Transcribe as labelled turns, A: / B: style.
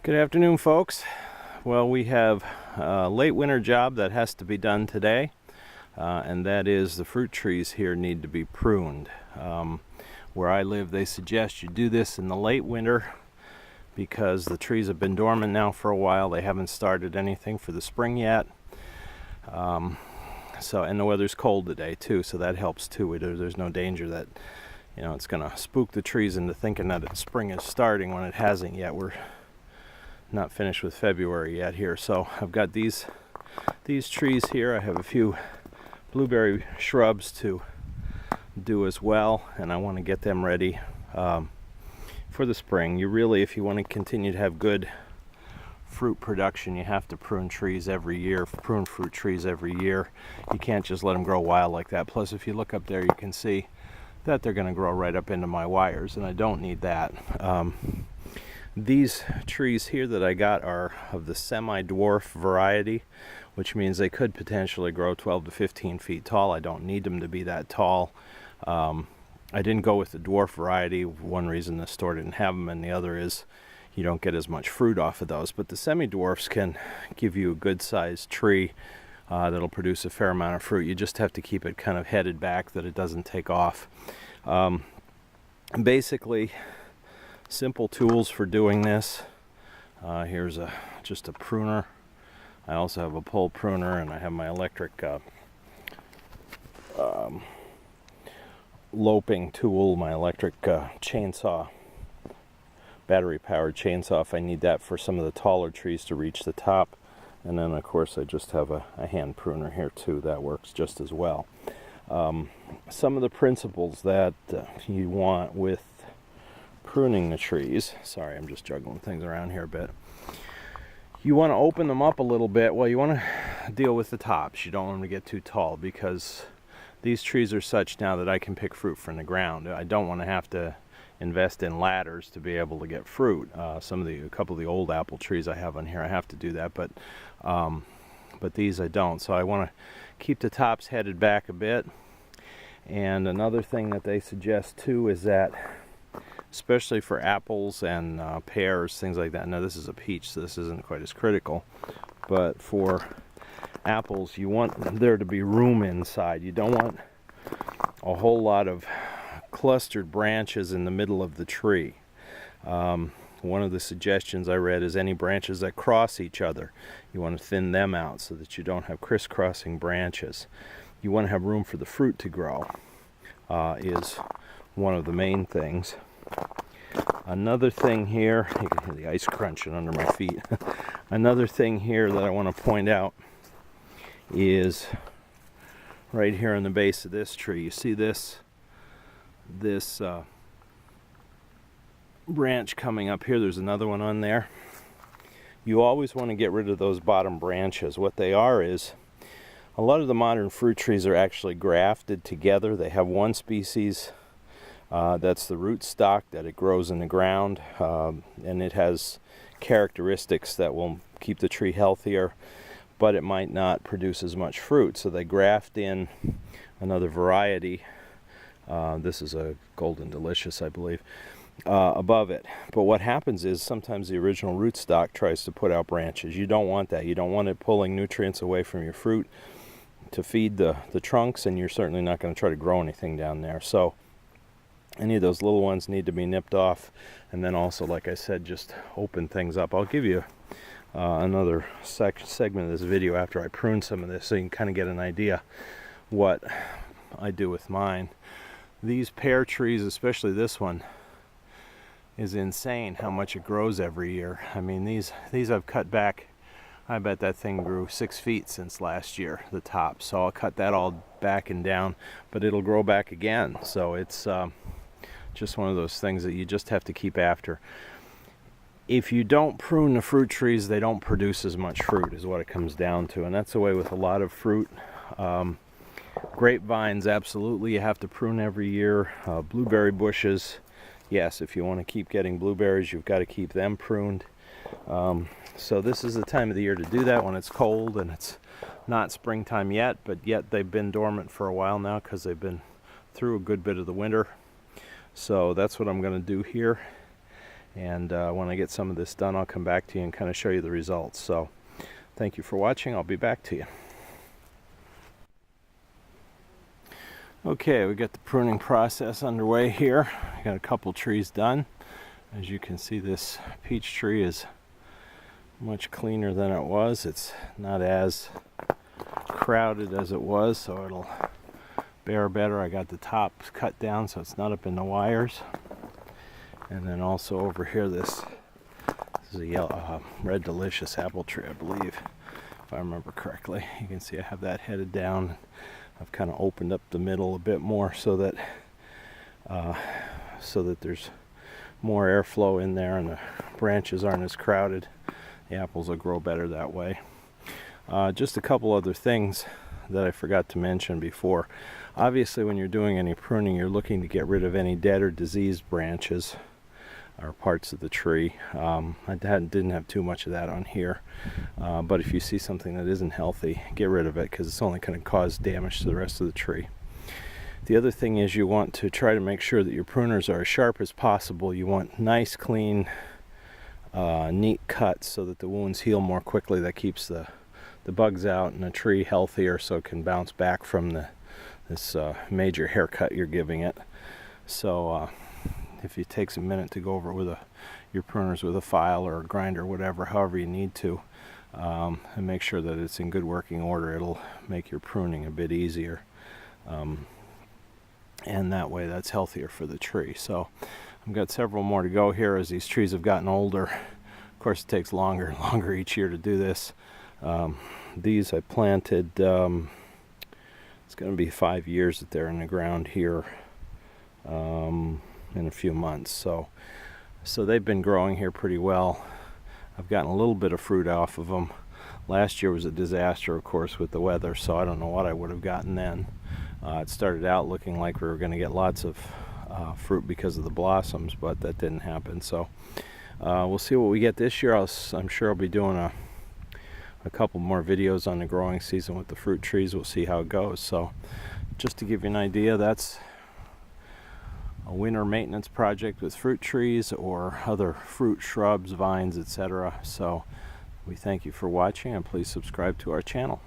A: Good afternoon, folks. Well, we have a late winter job that has to be done today, and that is the fruit trees here need to be pruned. Where I live, they suggest you do this in the late winter because the trees have been dormant now for a while. They haven't started anything for the spring yet. And the weather's cold today too, so that helps too. There's no danger that it's going to spook the trees into thinking that spring is starting when it hasn't yet. We're not finished with February yet here. So I've got these trees here. I have a few blueberry shrubs to do as well, and I want to get them ready for the spring. If you want to continue to have good fruit production, you have to prune trees every year, prune fruit trees every year. You can't just let them grow wild like that. Plus, if you look up there, you can see that they're going to grow right up into my wires, and I don't need that. These trees here that I got are of the semi-dwarf variety, which means they could potentially grow 12 to 15 feet tall. I don't need them to be that tall. I didn't go with the dwarf variety. One reason the store didn't have them, and the other is you don't get as much fruit off of those. But the semi-dwarfs can give you a good-sized tree that'll produce a fair amount of fruit. You just have to keep it kind of headed back that it doesn't take off. Basically, simple tools for doing this. Here's just a pruner. I also have a pole pruner, and I have my electric loping tool, my electric chainsaw, battery-powered chainsaw if I need that for some of the taller trees to reach the top. And then, of course, I just have a hand pruner here too. That works just as well. Some of the principles that you want with pruning the trees. Sorry, I'm just juggling things around here a bit. You want to open them up a little bit. Well, you want to deal with the tops. You don't want them to get too tall because these trees are such now that I can pick fruit from the ground. I don't want to have to invest in ladders to be able to get fruit. A couple of the old apple trees I have on here, I have to do that, but these I don't. So I want to keep the tops headed back a bit. And another thing that they suggest too is that, especially for apples and pears, things like that. Now this is a peach, so this isn't quite as critical. But for apples, you want there to be room inside. You don't want a whole lot of clustered branches in the middle of the tree. One of the suggestions I read is any branches that cross each other, you want to thin them out so that you don't have crisscrossing branches. You want to have room for the fruit to grow, is one of the main things. Another thing here, you can hear the ice crunching under my feet. Another thing here that I want to point out is right here on the base of this tree. You see this branch coming up here. There's another one on there. You always want to get rid of those bottom branches. What they are is, a lot of the modern fruit trees are actually grafted together. They have one species that's the root stock, that it grows in the ground, and it has characteristics that will keep the tree healthier, but it might not produce as much fruit. So they graft in another variety. This is a Golden Delicious, I believe, above it. But what happens is sometimes the original rootstock tries to put out branches. You don't want that. You don't want it pulling nutrients away from your fruit to feed the trunks, and you're certainly not going to try to grow anything down there. So any of those little ones need to be nipped off. And then also, like I said, just open things up. I'll give you another segment of this video after I prune some of this, so you can kind of get an idea what I do with mine. These pear trees, especially this one, is insane how much it grows every year. I mean, these I've cut back. I bet that thing grew 6 feet since last year, the top. So I'll cut that all back and down, but it'll grow back again. So it's just one of those things that you just have to keep after. If you don't prune the fruit trees, they don't produce as much fruit, is what it comes down to. And that's the way with a lot of fruit. Grapevines, absolutely, you have to prune every year. Blueberry bushes, yes, if you want to keep getting blueberries, you've got to keep them pruned. So this is the time of the year to do that, when it's cold and it's not springtime yet, but yet they've been dormant for a while now because they've been through a good bit of the winter. So that's what I'm going to do here. And when I get some of this done, I'll come back to you and kind of show you the results. So thank you for watching. I'll be back to you. Okay, we got the pruning process underway here. I got a couple trees done. As you can see, this peach tree is much cleaner than it was. It's not as crowded as it was, so it'll bear better. I got the top cut down so it's not up in the wires. And then also over here, this is a yellow, red delicious apple tree, I believe, if I remember correctly. You can see I have that headed down. I've kind of opened up the middle a bit more so that there's more airflow in there and the branches aren't as crowded. The apples will grow better that way. Just a couple other things that I forgot to mention before. Obviously, when you're doing any pruning, you're looking to get rid of any dead or diseased branches or parts of the tree. I didn't have too much of that on here, but if you see something that isn't healthy, get rid of it, because it's only going to cause damage to the rest of the tree. The other thing is you want to try to make sure that your pruners are as sharp as possible. You want nice, clean, neat cuts so that the wounds heal more quickly. That keeps the bugs out and the tree healthier, so it can bounce back from this major haircut you're giving it. So if it takes a minute to go over it with your pruners with a file or a grinder, whatever, however you need to, and make sure that it's in good working order, it'll make your pruning a bit easier. And that way that's healthier for the tree. So I've got several more to go here as these trees have gotten older. Of course, it takes longer and longer each year to do this. These I planted, it's going to be 5 years that they're in the ground here in a few months. So they've been growing here pretty well. I've gotten a little bit of fruit off of them. Last year was a disaster, of course, with the weather, so I don't know what I would have gotten then. It started out looking like we were going to get lots of fruit because of the blossoms, but that didn't happen. So we'll see what we get this year. I'm sure I'll be doing a couple more videos on the growing season with the fruit trees. We'll see how it goes. So just to give you an idea, that's a winter maintenance project with fruit trees or other fruit shrubs, vines, etc. So we thank you for watching, and please subscribe to our channel.